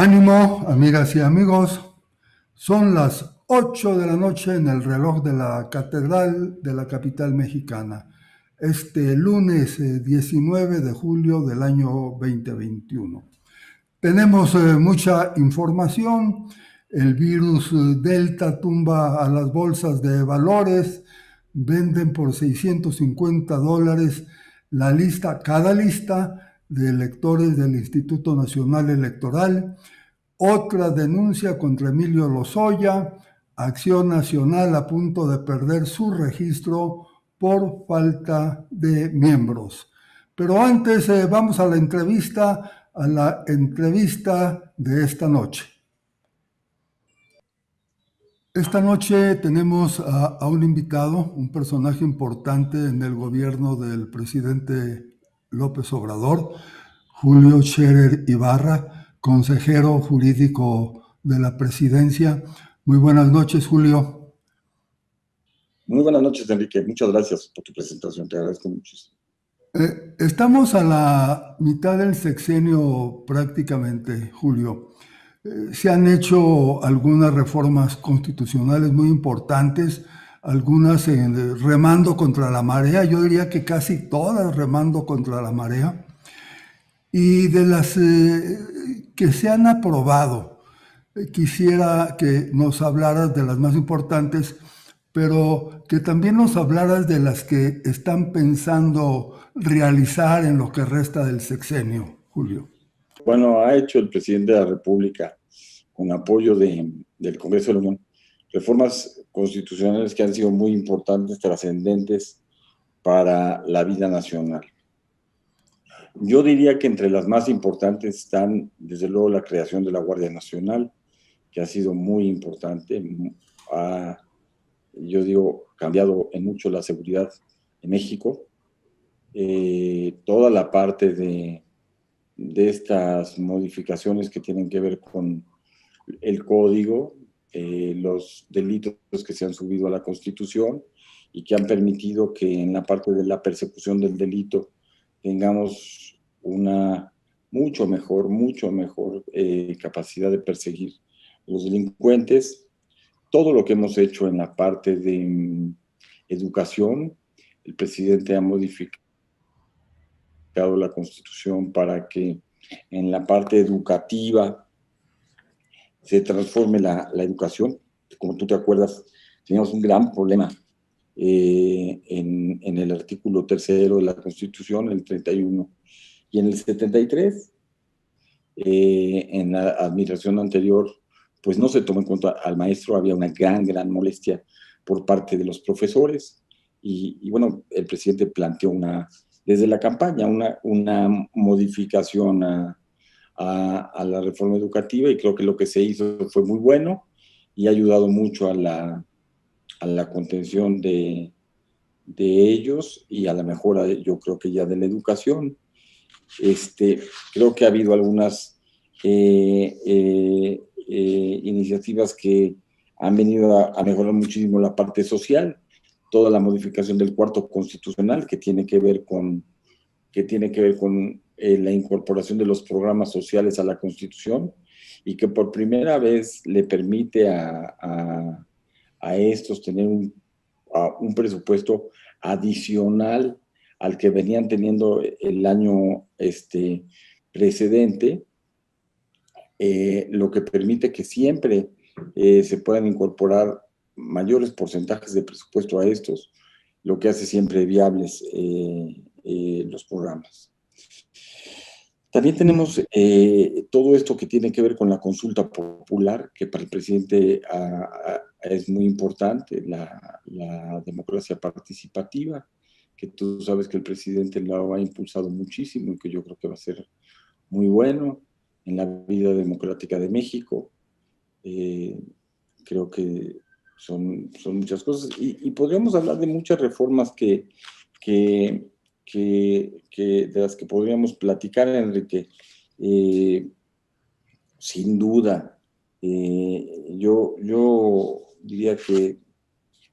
Ánimo, amigas y amigos, son las 8 de la noche en el reloj de la Catedral de la capital mexicana, este lunes 19 de julio del año 2021. Tenemos mucha información. El virus Delta tumba a las bolsas de valores, venden por $650 la lista, cada lista de electores del Instituto Nacional Electoral. Otra denuncia contra Emilio Lozoya, Acción Nacional a punto de perder su registro por falta de miembros. Pero antes vamos a la entrevista de esta noche. Esta noche tenemos a un invitado, un personaje importante en el gobierno del presidente López Obrador, Julio Scherer Ibarra, consejero jurídico de la presidencia. Muy buenas noches, Julio. Muy buenas noches, Enrique. Muchas gracias por tu presentación. Te agradezco muchísimo. Estamos a la mitad del sexenio prácticamente, Julio. Se han hecho algunas reformas constitucionales muy importantes, algunas remando contra la marea, yo diría que casi todas remando contra la marea. Y de las que se han aprobado, quisiera que nos hablaras de las más importantes, pero que también nos hablaras de las que están pensando realizar en lo que resta del sexenio, Julio. Bueno, ha hecho el presidente de la República, con apoyo del Congreso de la Unión, reformas constitucionales que han sido muy importantes, trascendentes para la vida nacional. Yo diría que entre las más importantes están, desde luego, la creación de la Guardia Nacional, que ha sido muy importante. Yo digo, cambiado en mucho la seguridad en México. Toda la parte de estas modificaciones que tienen que ver con el código, los delitos que se han subido a la Constitución y que han permitido que en la parte de la persecución del delito tengamos una mucho mejor capacidad de perseguir a los delincuentes. Todo lo que hemos hecho en la parte de educación, el presidente ha modificado la Constitución para que en la parte educativa se transforme la educación. Como tú te acuerdas, teníamos un gran problema en el artículo 3º de la Constitución, el 31, y en el 73, en la administración anterior, pues no se tomó en cuenta al maestro. Había una gran molestia por parte de los profesores, y bueno, el presidente planteó desde la campaña una modificación a la reforma educativa, y creo que lo que se hizo fue muy bueno y ha ayudado mucho a la contención de ellos y a la mejora, yo creo que ya de la educación. Creo que ha habido algunas iniciativas que han venido a mejorar muchísimo la parte social. Toda la modificación del cuarto constitucional que tiene que ver con la incorporación de los programas sociales a la Constitución, y que por primera vez le permite a estos tener un presupuesto adicional al que venían teniendo el año precedente, lo que permite que siempre se puedan incorporar mayores porcentajes de presupuesto a estos, lo que hace siempre viables los programas. También tenemos todo esto que tiene que ver con la consulta popular, que para el presidente es muy importante, la democracia participativa, que tú sabes que el presidente lo ha impulsado muchísimo y que yo creo que va a ser muy bueno en la vida democrática de México. Creo que son muchas cosas, y podríamos hablar de muchas reformas de las que podríamos platicar, Enrique. Sin duda, yo diría que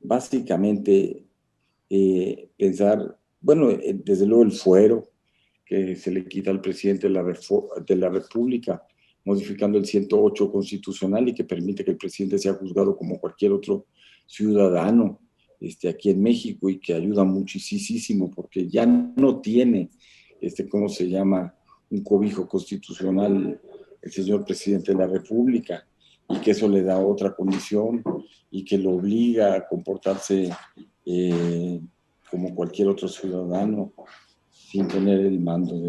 básicamente pensar, bueno, desde luego el fuero que se le quita al presidente de la República modificando el 108 constitucional y que permite que el presidente sea juzgado como cualquier otro ciudadano aquí en México, y que ayuda muchísimo porque ya no tiene, ¿cómo se llama?, un cobijo constitucional el señor presidente de la República, y que eso le da otra condición y que lo obliga a comportarse como cualquier otro ciudadano sin tener el mando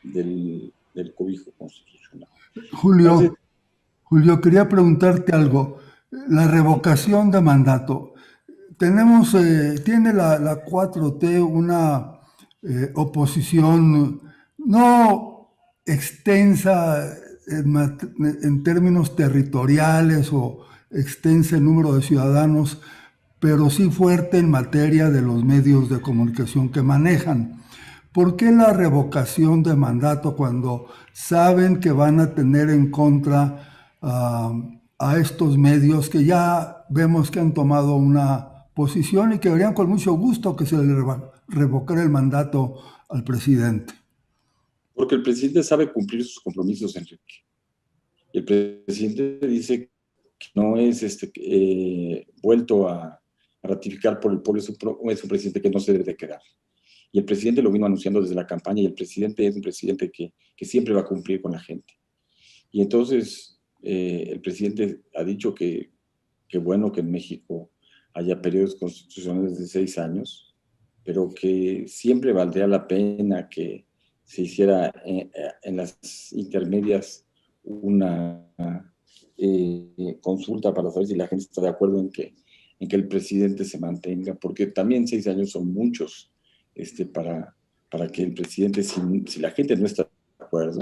del cobijo constitucional. Entonces, Julio, quería preguntarte algo. La revocación de mandato. Tiene la 4T una oposición no extensa en términos territoriales o extensa en número de ciudadanos, pero sí fuerte en materia de los medios de comunicación que manejan. ¿Por qué la revocación de mandato cuando saben que van a tener en contra a estos medios que ya vemos que han tomado una posición y que verían con mucho gusto que se le revocara el mandato al presidente? Porque el presidente sabe cumplir sus compromisos, Enrique. El presidente dice que no es vuelto a ratificar por el pueblo, es un presidente que no se debe de quedar. Y el presidente lo vino anunciando desde la campaña, y el presidente es un presidente que siempre va a cumplir con la gente. Y entonces el presidente ha dicho que bueno que en México haya periodos constitucionales de 6 años, pero que siempre valdría la pena que se hiciera en las intermedias una consulta para saber si la gente está de acuerdo en que el presidente se mantenga, porque también 6 años son muchos para que el presidente, si la gente no está de acuerdo,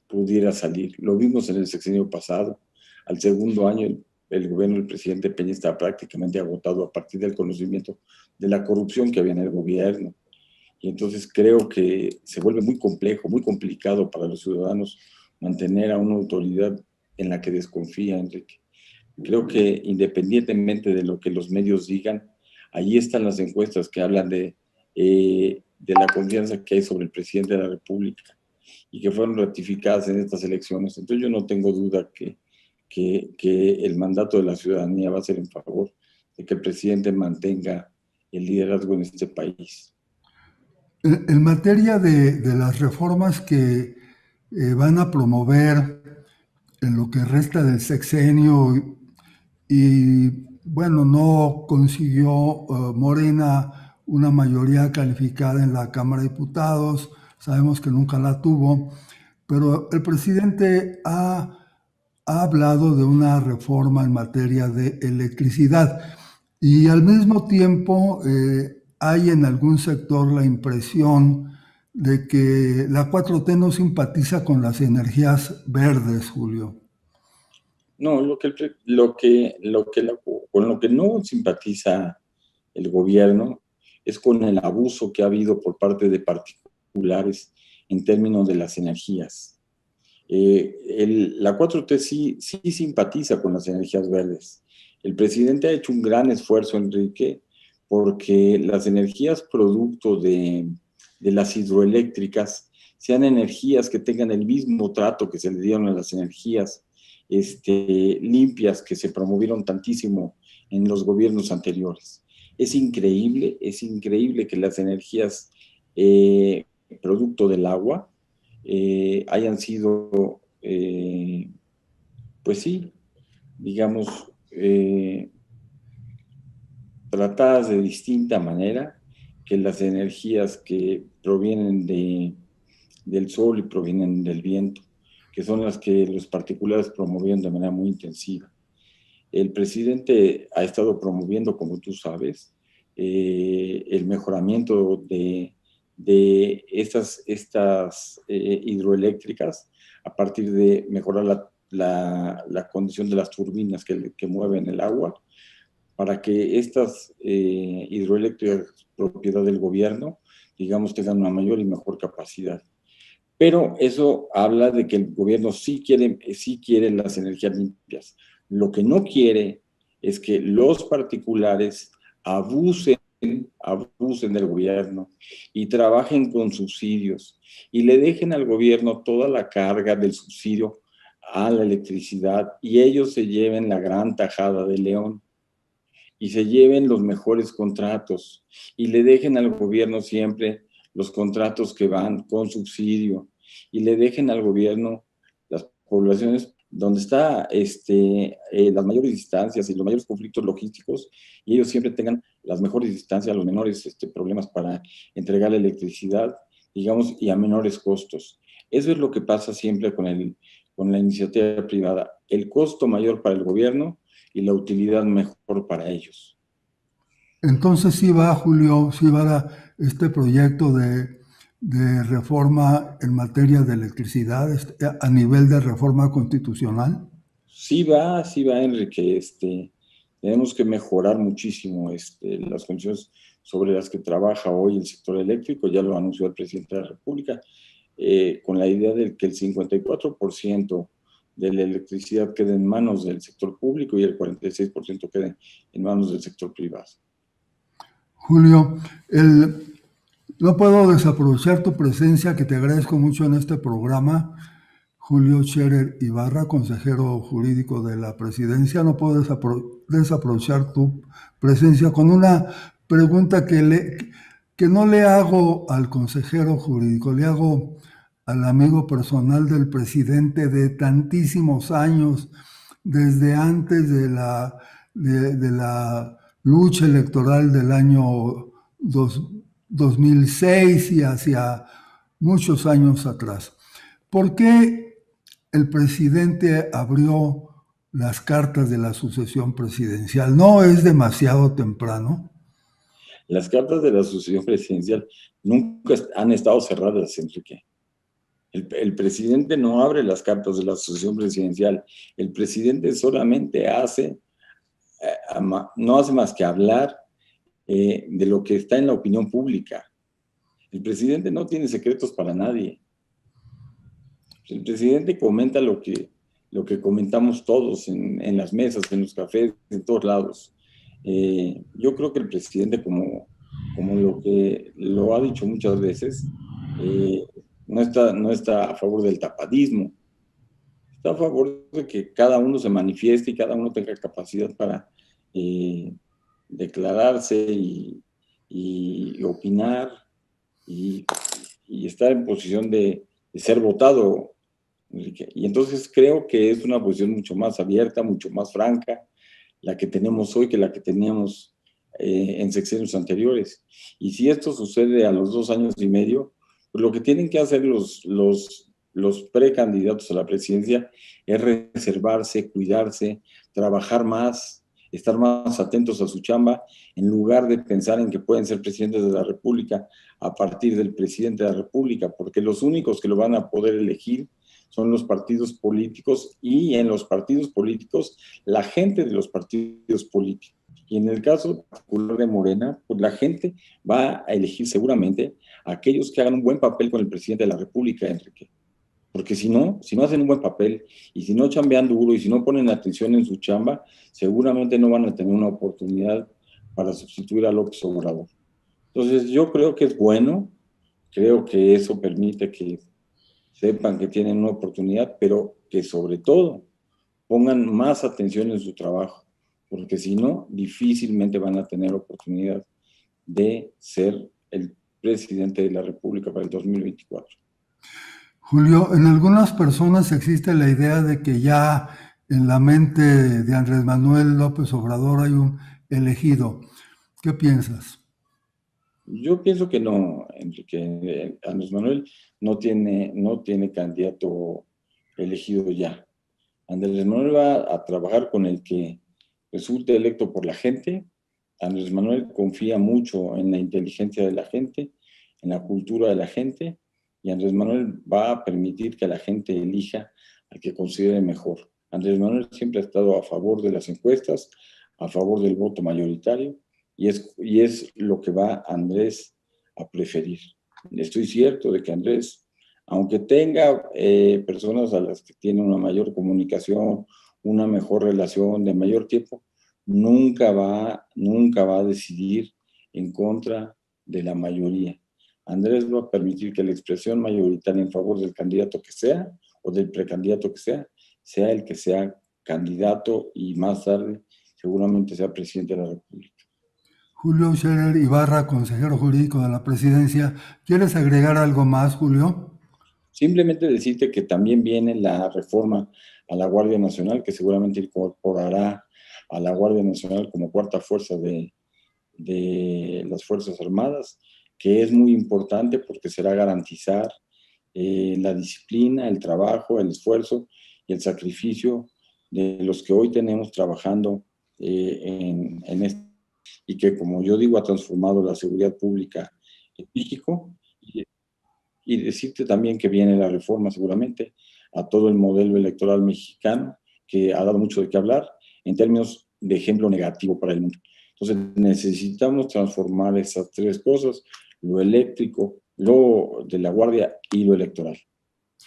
pudiera salir. Lo vimos en el sexenio pasado. Al segundo año el gobierno del presidente Peña estaba prácticamente agotado a partir del conocimiento de la corrupción que había en el gobierno. Y entonces creo que se vuelve muy complejo, muy complicado para los ciudadanos mantener a una autoridad en la que desconfía, Enrique. Creo que independientemente de lo que los medios digan, ahí están las encuestas que hablan de la confianza que hay sobre el presidente de la República y que fueron ratificadas en estas elecciones. Entonces yo no tengo duda que el mandato de la ciudadanía va a ser en favor de que el presidente mantenga el liderazgo en este país. En materia de las reformas que van a promover en lo que resta del sexenio y bueno, no consiguió Morena una mayoría calificada en la Cámara de Diputados, sabemos que nunca la tuvo, pero el presidente ha hablado de una reforma en materia de electricidad y al mismo tiempo hay en algún sector la impresión de que la 4T no simpatiza con las energías verdes, Julio. No, con lo que no simpatiza el gobierno es con el abuso que ha habido por parte de particulares en términos de las energías. La 4T sí simpatiza con las energías verdes. El presidente ha hecho un gran esfuerzo, Enrique, porque las energías producto de las hidroeléctricas sean energías que tengan el mismo trato que se le dieron a las energías limpias que se promovieron tantísimo en los gobiernos anteriores. Es increíble que las energías producto del agua hayan sido, pues sí, digamos, tratadas de distinta manera que las energías que provienen del sol y provienen del viento, que son las que los particulares promovieron de manera muy intensiva. El presidente ha estado promoviendo, como tú sabes, el mejoramiento de estas hidroeléctricas a partir de mejorar la condición de las turbinas que mueven el agua, para que estas hidroeléctricas propiedad del gobierno, digamos, tengan una mayor y mejor capacidad. Pero eso habla de que el gobierno sí quiere las energías limpias. Lo que no quiere es que los particulares abusen del gobierno y trabajen con subsidios y le dejen al gobierno toda la carga del subsidio a la electricidad y ellos se lleven la gran tajada de León y se lleven los mejores contratos y le dejen al gobierno siempre los contratos que van con subsidio y le dejen al gobierno las poblaciones donde está las mayores distancias y los mayores conflictos logísticos y ellos siempre tengan las mejores distancias, los menores problemas para entregar la electricidad, digamos, y a menores costos. Eso es lo que pasa siempre con la iniciativa privada. El costo mayor para el gobierno y la utilidad mejor para ellos. Entonces sí va, Julio, sí va este proyecto de reforma en materia de electricidad a nivel de reforma constitucional. Sí va, Enrique. Tenemos que mejorar muchísimo las condiciones sobre las que trabaja hoy el sector eléctrico. Ya lo anunció el presidente de la República, con la idea de que el 54% de la electricidad quede en manos del sector público y el 46% quede en manos del sector privado. Julio, no puedo desaprovechar tu presencia, que te agradezco mucho en este programa. Julio Scherer Ibarra, consejero jurídico de la presidencia. No puedo desaprovechar tu presencia con una pregunta que no le hago al consejero jurídico, le hago al amigo personal del presidente de tantísimos años, desde antes de la lucha electoral del año 2006 y hacia muchos años atrás. ¿Por qué el presidente abrió las cartas de la sucesión presidencial? ¿No es demasiado temprano? Las cartas de la sucesión presidencial nunca han estado cerradas, Enrique. El presidente no abre las cartas de la sucesión presidencial. El presidente solamente no hace más que hablar de lo que está en la opinión pública. El presidente no tiene secretos para nadie. El presidente comenta lo que comentamos todos en las mesas, en los cafés, en todos lados. Yo creo que el presidente, como lo que lo ha dicho muchas veces, no está a favor del tapadismo, está a favor de que cada uno se manifieste y cada uno tenga capacidad para declararse y opinar y estar en posición de ser votado, Enrique. Y entonces creo que es una posición mucho más abierta, mucho más franca, la que tenemos hoy que la que teníamos en sexenios anteriores. Y si esto sucede a los 2 años y medio, pues lo que tienen que hacer los precandidatos a la presidencia es reservarse, cuidarse, trabajar más, estar más atentos a su chamba, en lugar de pensar en que pueden ser presidentes de la República a partir del presidente de la República, porque los únicos que lo van a poder elegir son los partidos políticos y en los partidos políticos la gente de los partidos políticos. Y en el caso particular de Morena, pues la gente va a elegir seguramente a aquellos que hagan un buen papel con el presidente de la República, Enrique. Porque si no hacen un buen papel y si no chambean duro y si no ponen atención en su chamba, seguramente no van a tener una oportunidad para sustituir a López Obrador. Entonces yo creo que es bueno, creo que eso permite que sepan que tienen una oportunidad, pero que sobre todo pongan más atención en su trabajo, porque si no, difícilmente van a tener oportunidad de ser el presidente de la República para el 2024. Julio, en algunas personas existe la idea de que ya en la mente de Andrés Manuel López Obrador hay un elegido. ¿Qué piensas? Yo pienso que no, Enrique. Andrés Manuel no tiene candidato elegido ya. Andrés Manuel va a trabajar con el que resulte electo por la gente. Andrés Manuel confía mucho en la inteligencia de la gente, en la cultura de la gente, y Andrés Manuel va a permitir que la gente elija al que considere mejor. Andrés Manuel siempre ha estado a favor de las encuestas, a favor del voto mayoritario, y es lo que va Andrés a preferir. Estoy cierto de que Andrés, aunque tenga personas a las que tiene una mayor comunicación, una mejor relación de mayor tiempo, nunca va a decidir en contra de la mayoría. Andrés va a permitir que la expresión mayoritaria en favor del candidato que sea o del precandidato que sea el que sea candidato y más tarde seguramente sea presidente de la República. Julio Scherer Ibarra, consejero jurídico de la presidencia. ¿Quieres agregar algo más, Julio? Simplemente decirte que también viene la reforma a la Guardia Nacional, que seguramente incorporará a la Guardia Nacional como cuarta fuerza de las Fuerzas Armadas, que es muy importante porque será garantizar la disciplina, el trabajo, el esfuerzo y el sacrificio de los que hoy tenemos trabajando en esto, y que, como yo digo, ha transformado la seguridad pública en México. Y decirte también que viene la reforma seguramente a todo el modelo electoral mexicano, que ha dado mucho de qué hablar en términos de ejemplo negativo para el mundo. Entonces necesitamos transformar esas tres cosas: lo eléctrico, lo de la Guardia y lo electoral.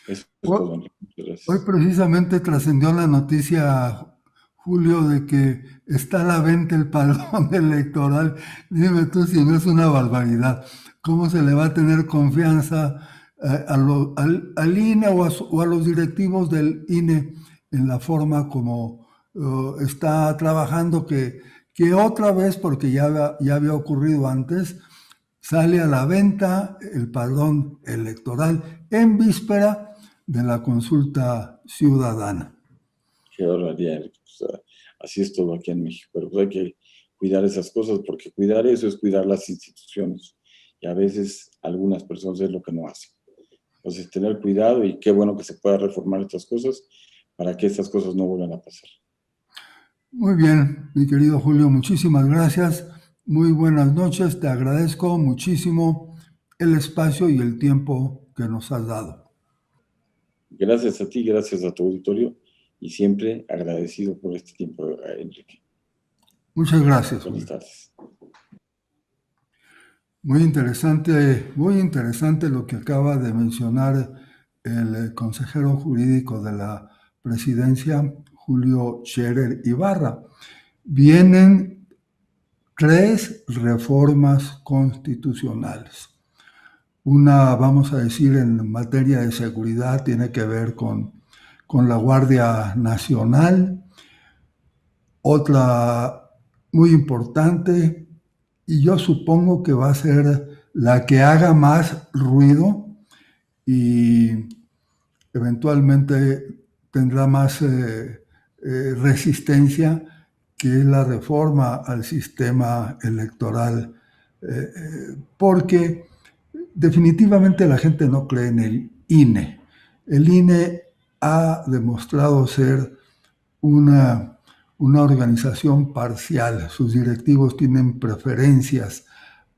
Eso es todo. Muchas Hoy gracias. precisamente trascendió la noticia, Julio, de que está a la venta el padrón electoral. Dime tú si no es una barbaridad. ¿Cómo se le va a tener confianza al INE o a los directivos del INE en la forma como está trabajando? Que otra vez, porque ya había ocurrido antes, sale a la venta el padrón electoral en víspera de la consulta ciudadana. Qué barbaridad. O sea, así es todo aquí en México, pero pues hay que cuidar esas cosas, porque cuidar eso es cuidar las instituciones, y a veces algunas personas es lo que no hacen. Entonces, tener cuidado, y qué bueno que se pueda reformar estas cosas para que estas cosas no vuelvan a pasar. Muy bien, mi querido Julio, muchísimas gracias. Muy buenas noches, te agradezco muchísimo el espacio y el tiempo que nos has dado. Gracias a ti, gracias a tu auditorio, y siempre agradecido por este tiempo, Enrique. Muchas gracias. Buenas tardes. Muy interesante lo que acaba de mencionar el consejero jurídico de la presidencia, Julio Scherer Ibarra. Vienen 3 reformas constitucionales. Una, vamos a decir, en materia de seguridad, tiene que ver con la Guardia Nacional. Otra muy importante, y yo supongo que va a ser la que haga más ruido y eventualmente tendrá más resistencia, que es la reforma al sistema electoral, porque definitivamente la gente no cree en el INE. El INE ha demostrado ser una organización parcial. Sus directivos tienen preferencias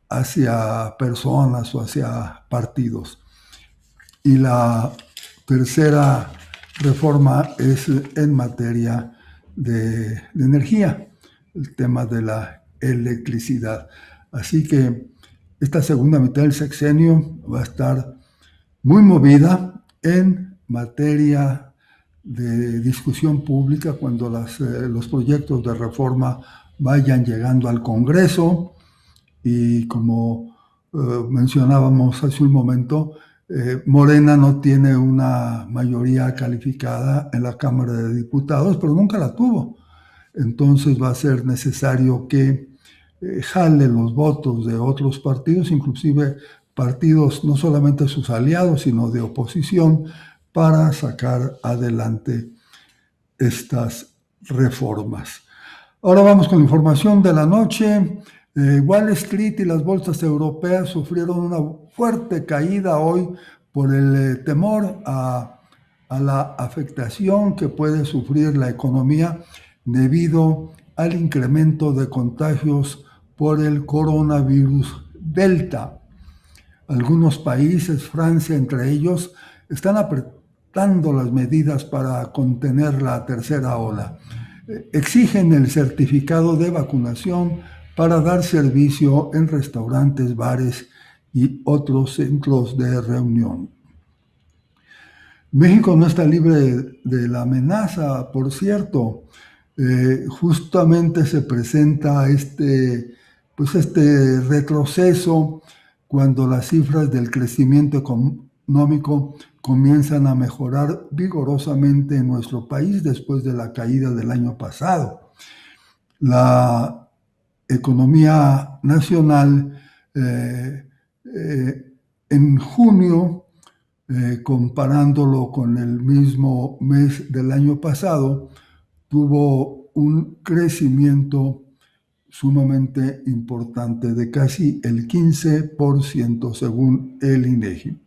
hacia personas o hacia partidos. Y la tercera reforma es en materia de energía, el tema de la electricidad. Así que esta segunda mitad del sexenio va a estar muy movida en materia de discusión pública cuando los proyectos de reforma vayan llegando al Congreso, y como mencionábamos hace un momento, Morena no tiene una mayoría calificada en la Cámara de Diputados, pero nunca la tuvo. Entonces va a ser necesario que jale los votos de otros partidos, inclusive partidos no solamente sus aliados, sino de oposición, para sacar adelante estas reformas. Ahora vamos con la información de la noche. Wall Street y las bolsas europeas sufrieron una fuerte caída hoy por el temor a la afectación que puede sufrir la economía debido al incremento de contagios por el coronavirus Delta. Algunos países, Francia entre ellos, están apretando las medidas para contener la tercera ola. Exigen el certificado de vacunación para dar servicio en restaurantes, bares y otros centros de reunión. México no está libre de la amenaza, por cierto. Justamente se presenta este retroceso cuando las cifras del crecimiento económico comienzan a mejorar vigorosamente en nuestro país después de la caída del año pasado. La economía nacional en junio, comparándolo con el mismo mes del año pasado, tuvo un crecimiento sumamente importante de casi el 15% según el INEGI.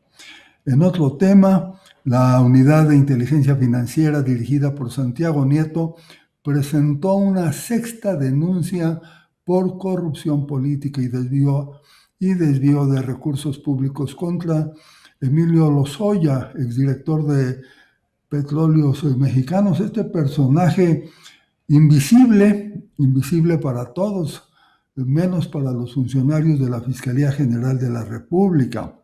En otro tema, la Unidad de Inteligencia Financiera dirigida por Santiago Nieto presentó una sexta denuncia por corrupción política y desvío de recursos públicos contra Emilio Lozoya, exdirector de Petróleos Mexicanos. Este personaje invisible para todos, menos para los funcionarios de la Fiscalía General de la República.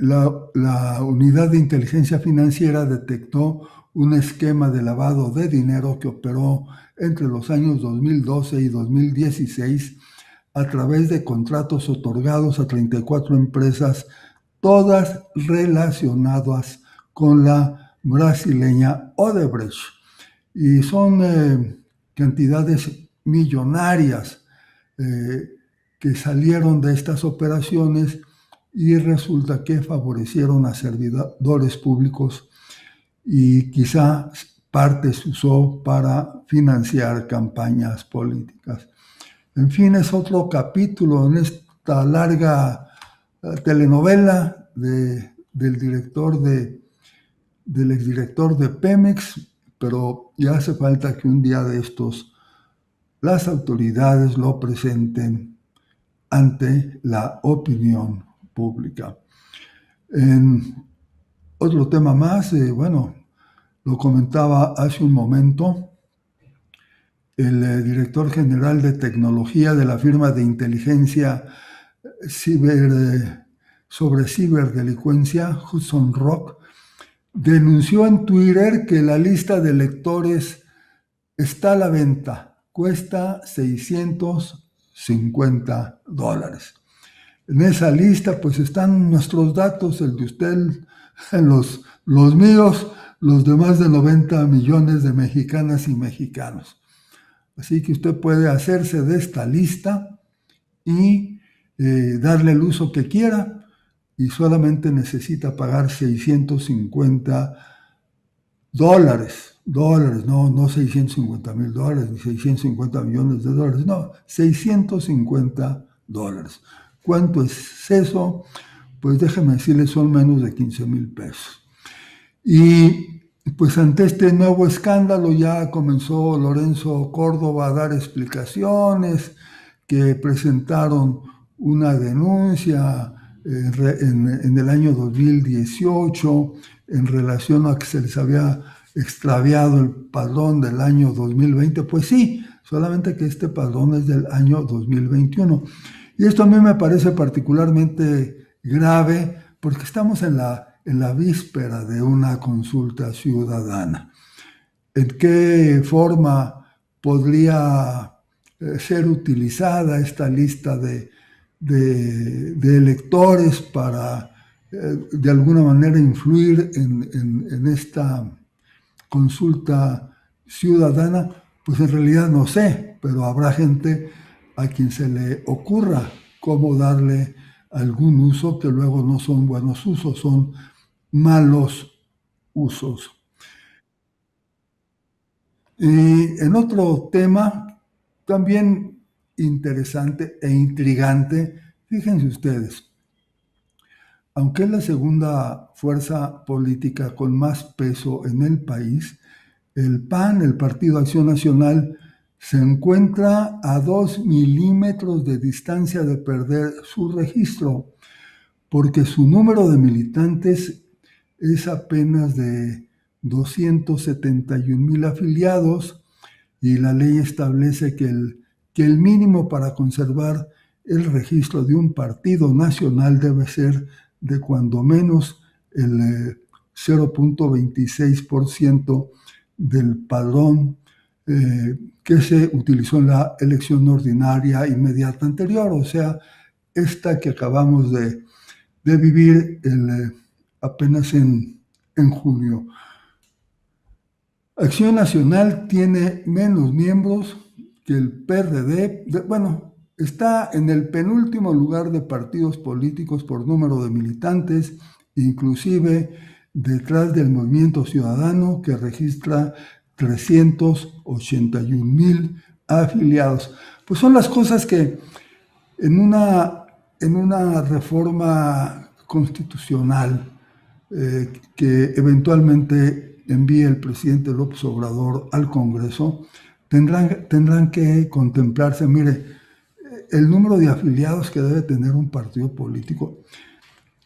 La Unidad de Inteligencia Financiera detectó un esquema de lavado de dinero que operó entre los años 2012 y 2016 a través de contratos otorgados a 34 empresas, todas relacionadas con la brasileña Odebrecht. Y son cantidades millonarias que salieron de estas operaciones y resulta que favorecieron a servidores públicos y quizá parte se usó para financiar campañas políticas. En fin, es otro capítulo en esta larga telenovela del exdirector de Pemex, pero ya hace falta que un día de estos las autoridades lo presenten ante la opinión pública. En otro tema más, lo comentaba hace un momento, el director general de tecnología de la firma de inteligencia sobre ciberdelincuencia, Hudson Rock, denunció en Twitter que la lista de lectores está a la venta, cuesta $650. En esa lista pues están nuestros datos, el de usted, los míos, los de más de 90 millones de mexicanas y mexicanos. Así que usted puede hacerse de esta lista y darle el uso que quiera y solamente necesita pagar $650. No $650,000 ni $650 millones, no, $650. ¿Cuánto es eso? Pues déjeme decirle, son menos de 15,000 pesos. Y pues ante este nuevo escándalo ya comenzó Lorenzo Córdoba a dar explicaciones, que presentaron una denuncia en el año 2018 en relación a que se les había extraviado el padrón del año 2020. Pues sí, solamente que este padrón es del año 2021. Y esto a mí me parece particularmente grave porque estamos en la víspera de una consulta ciudadana. ¿En qué forma podría ser utilizada esta lista de electores para de alguna manera influir en esta consulta ciudadana? Pues en realidad no sé, pero habrá gente a quien se le ocurra cómo darle algún uso que luego no son buenos usos, son malos usos. Y en otro tema también interesante e intrigante, fíjense ustedes, aunque es la segunda fuerza política con más peso en el país, el PAN, el Partido Acción Nacional, se encuentra a 2 milímetros de distancia de perder su registro, porque su número de militantes es apenas de 271,000 afiliados y la ley establece que el mínimo para conservar el registro de un partido nacional debe ser de cuando menos el 0.26% del padrón que se utilizó en la elección ordinaria inmediata anterior, o sea, esta que acabamos de de vivir apenas en junio. Acción Nacional tiene menos miembros que el PRD. Bueno, está en el penúltimo lugar de partidos políticos por número de militantes, inclusive detrás del Movimiento Ciudadano, que registra 381,000 afiliados. Pues son las cosas que en una reforma constitucional que eventualmente envíe el presidente López Obrador al Congreso, tendrán que contemplarse, mire, el número de afiliados que debe tener un partido político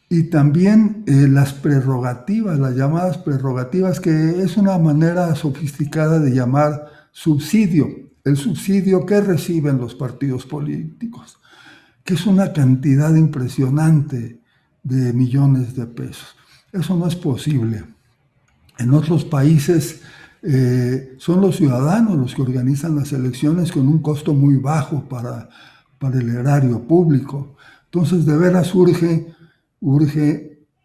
y también las prerrogativas, las llamadas prerrogativas, que es una manera sofisticada de llamar subsidio, el subsidio que reciben los partidos políticos, que es una cantidad impresionante de millones de pesos. Eso no es posible. En otros países son los ciudadanos los que organizan las elecciones con un costo muy bajo para el erario público. Entonces, de veras urge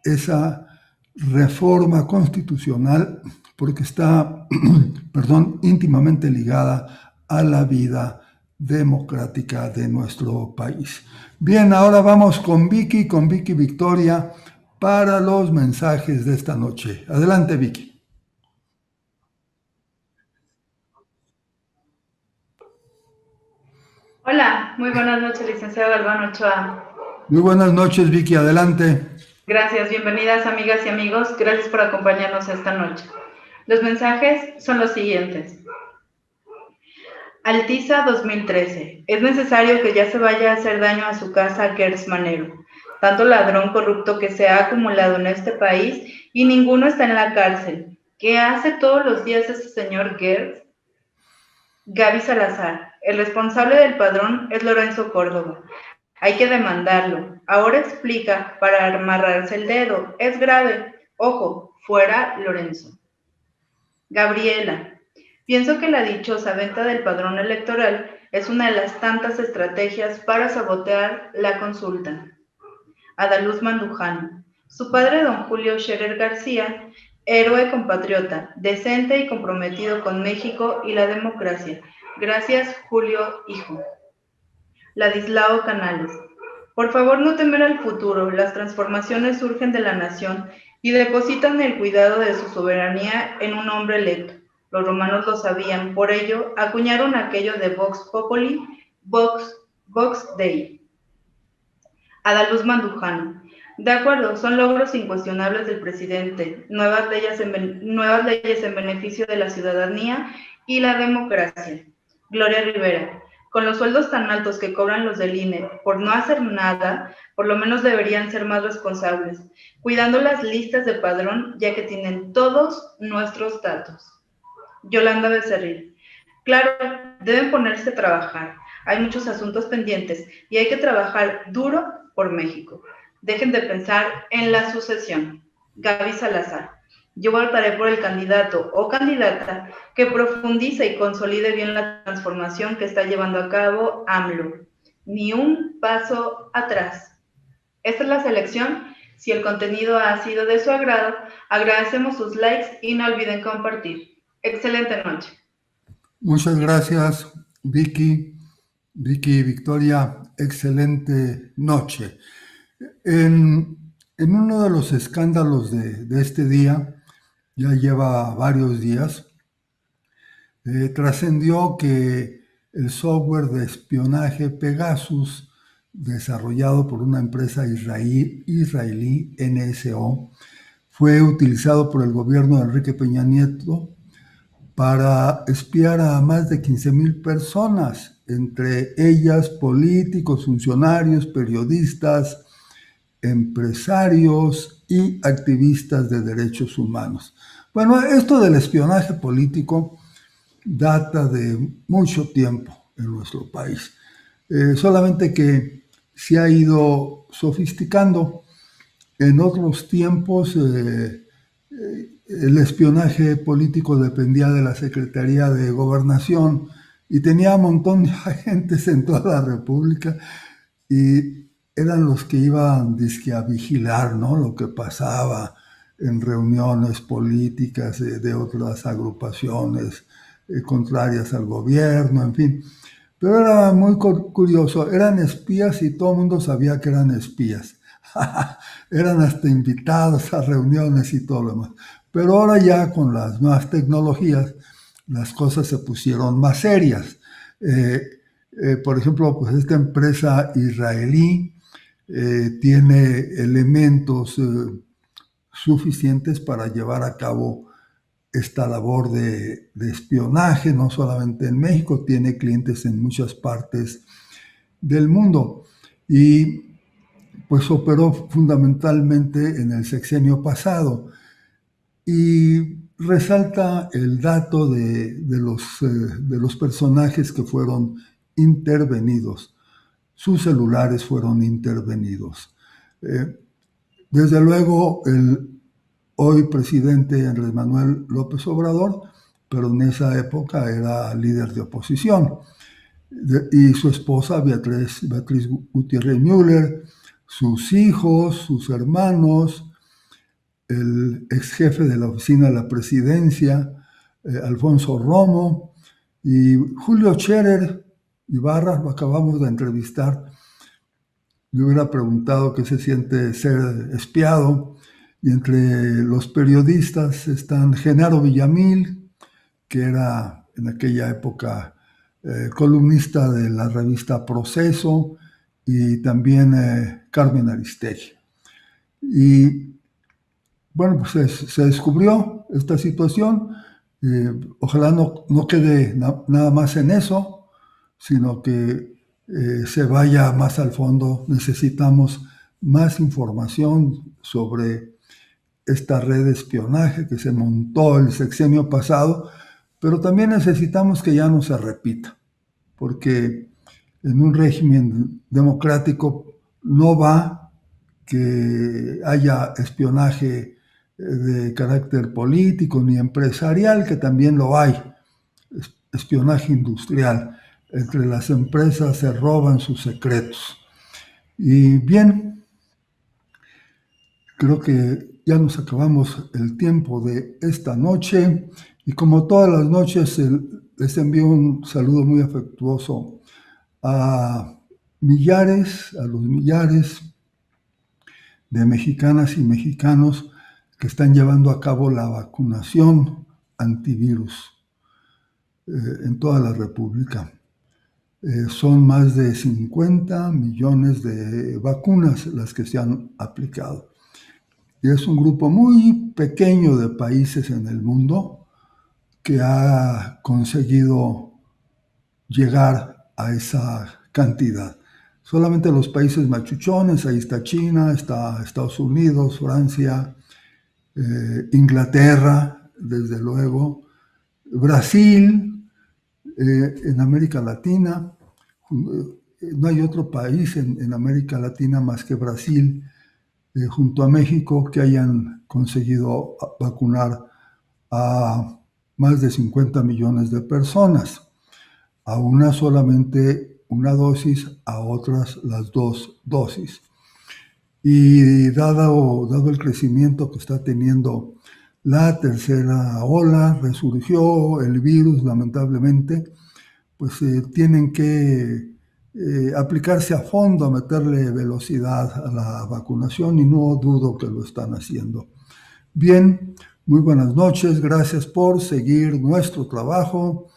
esa reforma constitucional porque está, íntimamente ligada a la vida democrática de nuestro país. Bien, ahora vamos con Vicky Victoria, para los mensajes de esta noche. Adelante, Vicky. Hola, muy buenas noches, licenciado Galván Ochoa. Muy buenas noches, Vicky, adelante. Gracias, bienvenidas amigas y amigos, gracias por acompañarnos esta noche. Los mensajes son los siguientes. Altiza 2013. Es necesario que ya se vaya a hacer daño a su casa Gertz Manero. Tanto ladrón corrupto que se ha acumulado en este país y ninguno está en la cárcel. ¿Qué hace todos los días ese señor Gertz? Gaby Salazar. El responsable del padrón es Lorenzo Córdoba. Hay que demandarlo. Ahora explica para amarrarse el dedo. Es grave. Ojo, fuera Lorenzo. Gabriela. Pienso que la dichosa venta del padrón electoral es una de las tantas estrategias para sabotear la consulta. Adaluz Mandujano. Su padre, don Julio Scherer García, héroe compatriota, decente y comprometido con México y la democracia. Gracias, Julio, hijo. Ladislao Canales. Por favor, no temer al futuro. Las transformaciones surgen de la nación y depositan el cuidado de su soberanía en un hombre electo. Los romanos lo sabían, por ello acuñaron aquello de Vox Populi, Vox Dei. Adaluz Mandujano. De acuerdo, son logros incuestionables del presidente, nuevas leyes en beneficio de la ciudadanía y la democracia. Gloria Rivera. Con los sueldos tan altos que cobran los del INE por no hacer nada, por lo menos deberían ser más responsables, cuidando las listas de padrón, ya que tienen todos nuestros datos. Yolanda Becerril. Claro, deben ponerse a trabajar. Hay muchos asuntos pendientes y hay que trabajar duro por México. Dejen de pensar en la sucesión. Gaby Salazar. Yo votaré por el candidato o candidata que profundice y consolide bien la transformación que está llevando a cabo AMLO. Ni un paso atrás. Esta es la selección. Si el contenido ha sido de su agrado, agradecemos sus likes y no olviden compartir. Excelente noche. Muchas gracias, Vicky Victoria, excelente noche. En uno de los escándalos de este día, ya lleva varios días, trascendió que el software de espionaje Pegasus, desarrollado por una empresa israelí, NSO, fue utilizado por el gobierno de Enrique Peña Nieto para espiar a más de 15,000 personas, entre ellas políticos, funcionarios, periodistas, empresarios y activistas de derechos humanos. Bueno, esto del espionaje político data de mucho tiempo en nuestro país, solamente que se ha ido sofisticando. En otros tiempos, el espionaje político dependía de la Secretaría de Gobernación y tenía un montón de agentes en toda la República y eran los que iban dizque, a vigilar, ¿no?, lo que pasaba en reuniones políticas de otras agrupaciones contrarias al gobierno, en fin. Pero era muy curioso, eran espías y todo el mundo sabía que eran espías. Eran hasta invitados a reuniones y todo lo demás. Pero ahora ya con las nuevas tecnologías, las cosas se pusieron más serias. Por ejemplo, pues esta empresa israelí tiene elementos suficientes para llevar a cabo esta labor de espionaje, no solamente en México, tiene clientes en muchas partes del mundo. Y pues operó fundamentalmente en el sexenio pasado. Y resalta el dato de los personajes que fueron intervenidos. Sus celulares fueron intervenidos. Desde luego, el hoy presidente Andrés Manuel López Obrador, pero en esa época era líder de oposición, y su esposa Beatriz Gutiérrez Müller, sus hijos, sus hermanos, el ex jefe de la oficina de la presidencia, Alfonso Romo, y Julio Scherer Ibarra, lo acabamos de entrevistar. Le hubiera preguntado qué se siente ser espiado. Y entre los periodistas están Genaro Villamil, que era en aquella época columnista de la revista Proceso, y también Carmen Aristegui. Y bueno, pues se descubrió esta situación. Ojalá no quede nada más en eso, sino que se vaya más al fondo. Necesitamos más información sobre esta red de espionaje que se montó el sexenio pasado, pero también necesitamos que ya no se repita, porque en un régimen democrático no va que haya espionaje de carácter político ni empresarial, que también lo hay, espionaje industrial. Entre las empresas se roban sus secretos. Y bien, creo que ya nos acabamos el tiempo de esta noche, y como todas las noches les envío un saludo muy afectuoso a los millares de mexicanas y mexicanos que están llevando a cabo la vacunación antivirus en toda la República. Son más de 50 millones de vacunas las que se han aplicado. Y es un grupo muy pequeño de países en el mundo que ha conseguido llegar a esa cantidad. Solamente los países machuchones, ahí está China, está Estados Unidos, Francia, Inglaterra, desde luego, Brasil, en América Latina. No hay otro país en América Latina más que Brasil, junto a México, que hayan conseguido vacunar a más de 50 millones de personas. A una solamente una dosis, a otras las 2 dosis. Y dado el crecimiento que está teniendo la tercera ola, resurgió el virus, lamentablemente, pues tienen que aplicarse a fondo, a meterle velocidad a la vacunación, y no dudo que lo están haciendo. Bien, muy buenas noches, gracias por seguir nuestro trabajo.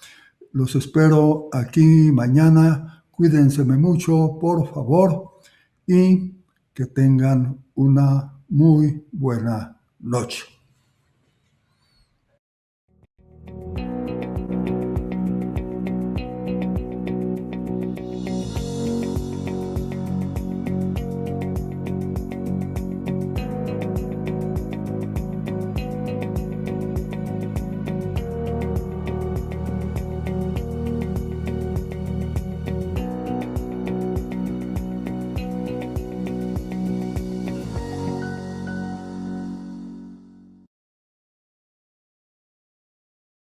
Los espero aquí mañana. Cuídense mucho, por favor, y que tengan una muy buena noche.